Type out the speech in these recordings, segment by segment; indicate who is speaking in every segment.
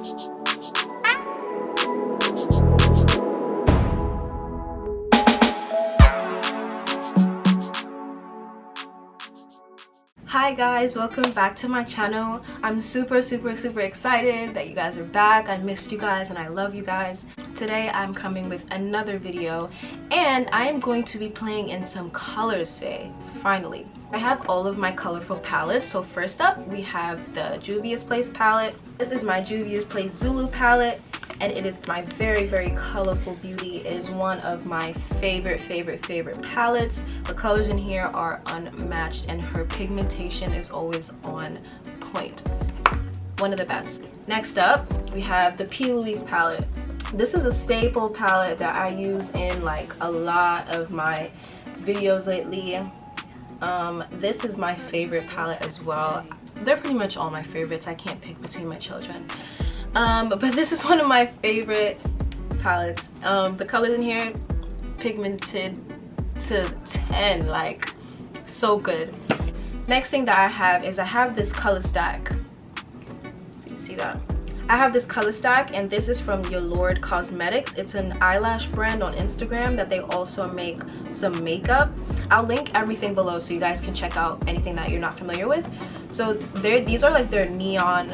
Speaker 1: Hi guys, welcome back to my channel. I'm super excited that you guys are back. I missed you guys and I love you guys. Today I'm coming with another video and I am going to be playing in some colors today, finally. I have all of my colorful palettes. So first up we have the Juvia Place palette. This is my Juvia Place Zulu palette and it is my very colorful beauty. It is one of my favorite palettes. The colors in here are unmatched and her pigmentation is always on point. One of the best. Next up we have the Plouise palette. This is a staple palette that I use in like a lot of my videos lately. This is my favorite palette as well. They're pretty much all my favorites. I can't pick between my children. But this is one of my favorite palettes. The colors in here pigmented to 10, like so good. Next thing that I have is I have this color stack. So you see that? I have this color stack and this is from YALORDECOSMETICS. It's an eyelash brand on Instagram that they also make some makeup. I'll link everything below so you guys can check out anything that you're not familiar with. So these are like their neon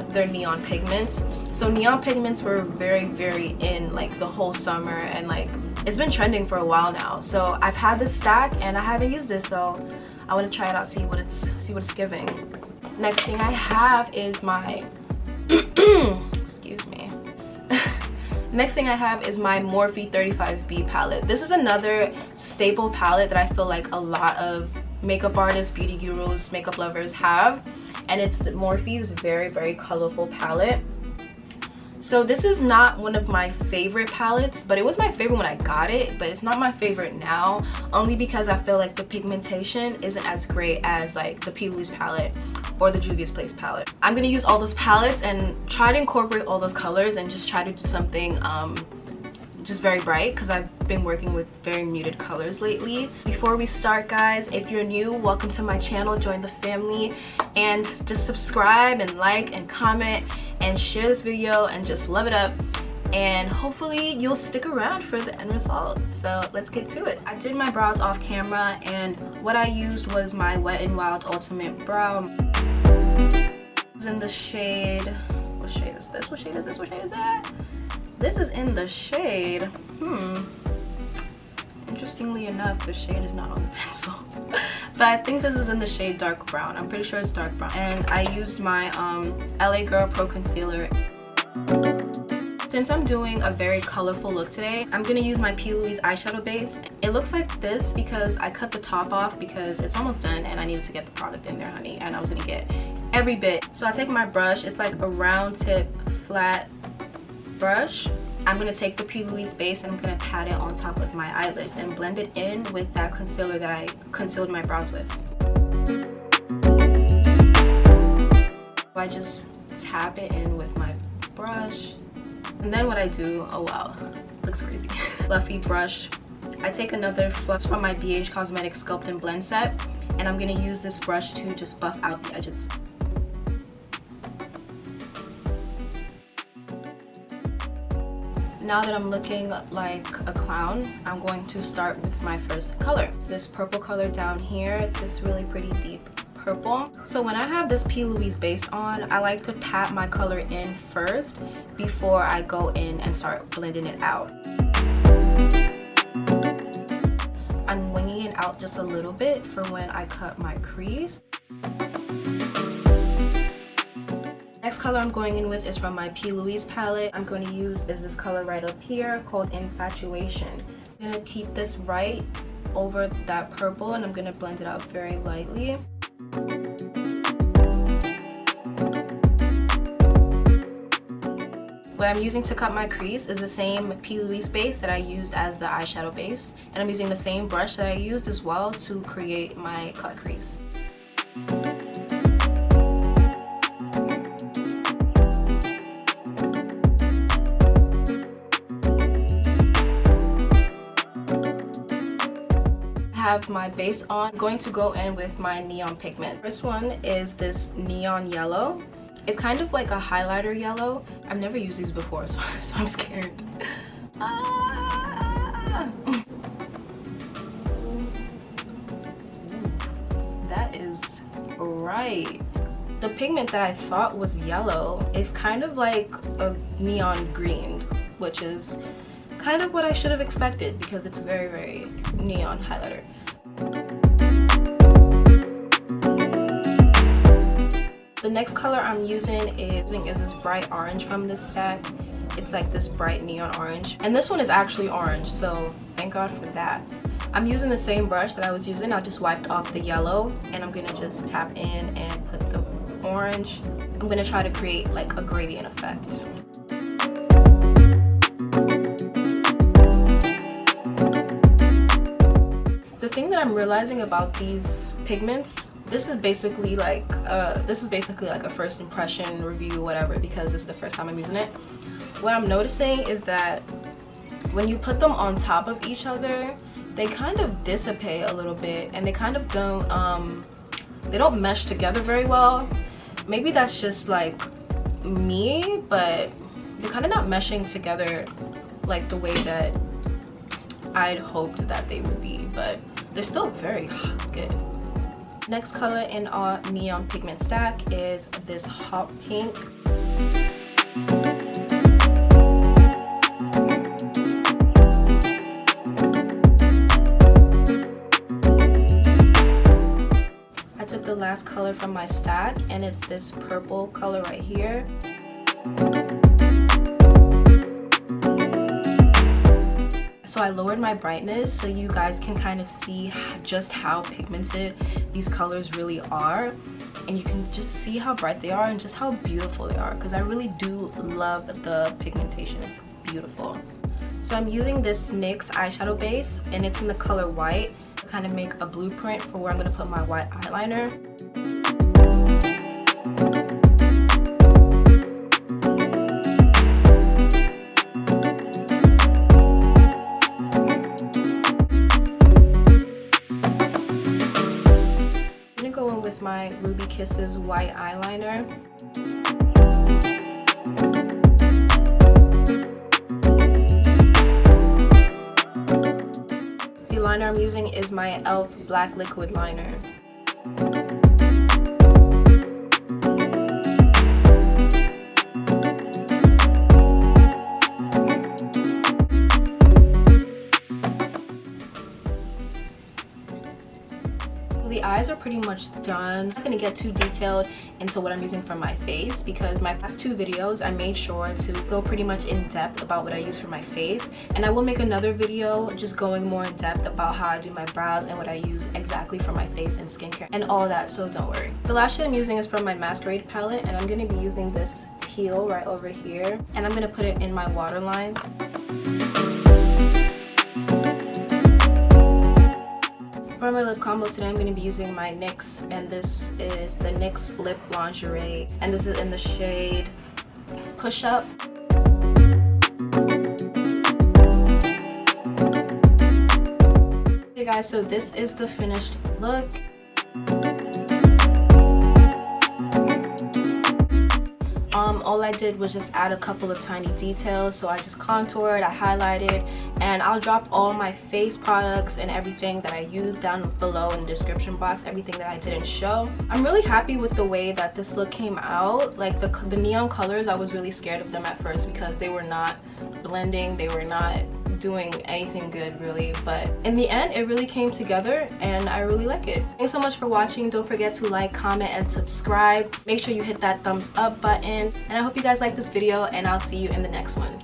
Speaker 1: pigments. So neon pigments were very in like the whole summer and like it's been trending for a while now. So I've had this stack and I haven't used it, so I want to try it out, see what it's giving. Next thing I have is my excuse me. Next thing I have is my Morphe 35B palette. This is another staple palette that I feel like a lot of makeup artists, beauty gurus, makeup lovers have, and it's Morphe's very colorful palette. So this is not one of my favorite palettes, but it was my favorite when I got it, but it's not my favorite now, only because I feel like the pigmentation isn't as great as like the Plouise palette or the Juvia Place palette. I'm gonna use all those palettes and try to incorporate all those colors and just try to do something just very bright, because I've been working with very muted colors lately. Before we start, guys, if you're new, welcome to my channel, join the family, and just subscribe and like and comment and share this video and just love it up, and hopefully you'll stick around for the end result. So let's get to it. I did my brows off camera and what I used was my Wet n Wild Ultimate Brow. It's in the shade, what shade is this? What shade is this? What shade is that? This is in the shade, interestingly enough, the shade is not on the pencil. But I think this is in the shade dark brown. I'm pretty sure it's dark brown. And I used my LA Girl Pro Concealer. Since I'm doing a very colorful look today, I'm gonna use my Plouise eyeshadow base. It looks like this because I cut the top off because it's almost done and I needed to get the product in there, honey, and I was gonna get every bit. So I take my brush, it's like a round tip flat brush. I'm gonna take the Plouise base and I'm gonna pat it on top of my eyelids and blend it in with that concealer that I concealed my brows with. I just tap it in with my brush, and then what I do, oh wow, looks crazy. Fluffy brush. I take another fluff from my BH Cosmetics Sculpt and Blend set, and I'm gonna use this brush to just buff out the edges. Now that I'm looking like a clown, I'm going to start with my first color. It's this purple color down here. It's this really pretty deep purple. So when I have this Plouise base on, I like to pat my color in first before I go in and start blending it out. I'm winging it out just a little bit for when I cut my crease. Next color I'm going in with is from my Plouise palette. I'm going to use this color right up here called Infatuation. I'm going to keep this right over that purple and I'm going to blend it out very lightly. What I'm using to cut my crease is the same Plouise base that I used as the eyeshadow base, and I'm using the same brush that I used as well to create my cut crease. Have my base on. I'm going to go in with my neon pigment. First one is this neon yellow. It's kind of like a highlighter yellow. I've never used these before, so I'm scared. That is right. The pigment that I thought was yellow is kind of like a neon green, which is kind of what I should have expected because it's very, very neon highlighter. The next color I'm using is this bright orange from this stack. It's like this bright neon orange. And this one is actually orange, so thank God for that. I'm using the same brush that I was using. I just wiped off the yellow and I'm gonna just tap in and put the orange. I'm gonna try to create like a gradient effect. The thing that I'm realizing about these pigments, this is basically like a first impression review, whatever, because this is the first time I'm using it. What I'm noticing is that when you put them on top of each other, they kind of dissipate a little bit and they kind of don't mesh together very well. Maybe that's just like me, but they're kind of not meshing together like the way that I'd hoped that they would be, but they're still very good. Next color in our neon pigment stack is this hot pink. I took the last color from my stack and it's this purple color right here. So I lowered my brightness so you guys can kind of see just how pigmented these colors really are, and you can just see how bright they are and just how beautiful they are, because I really do love the pigmentation. It's beautiful. So I'm using this NYX eyeshadow base and it's in the color white to kind of make a blueprint for where I'm going to put my white eyeliner. My Ruby Kisses white eyeliner. The liner I'm using is my e.l.f. black liquid liner. The eyes are pretty much done. I'm not going to get too detailed into what I'm using for my face because my past two videos I made sure to go pretty much in depth about what I use for my face, and I will make another video just going more in depth about how I do my brows and what I use exactly for my face and skincare and all that, so don't worry. The last shade I'm using is from my Masquerade palette, and I'm going to be using this teal right over here, and I'm going to put it in my waterline. For my lip combo today, I'm going to be using my NYX, and this is the NYX Lip Lingerie, and this is in the shade Push Up. Hey guys, so this is the finished look. All I did was just add a couple of tiny details. So I just contoured, I highlighted, and I'll drop all my face products and everything that I use down below in the description box, everything that I didn't show. I'm really happy with the way that this look came out. Like the neon colors, I was really scared of them at first because they were not blending, they were not doing anything good really, but in the end it really came together and I really like it. Thanks so much for watching. Don't forget to like, comment, and subscribe. Make sure you hit that thumbs up button, and I hope you guys like this video, and I'll see you in the next one.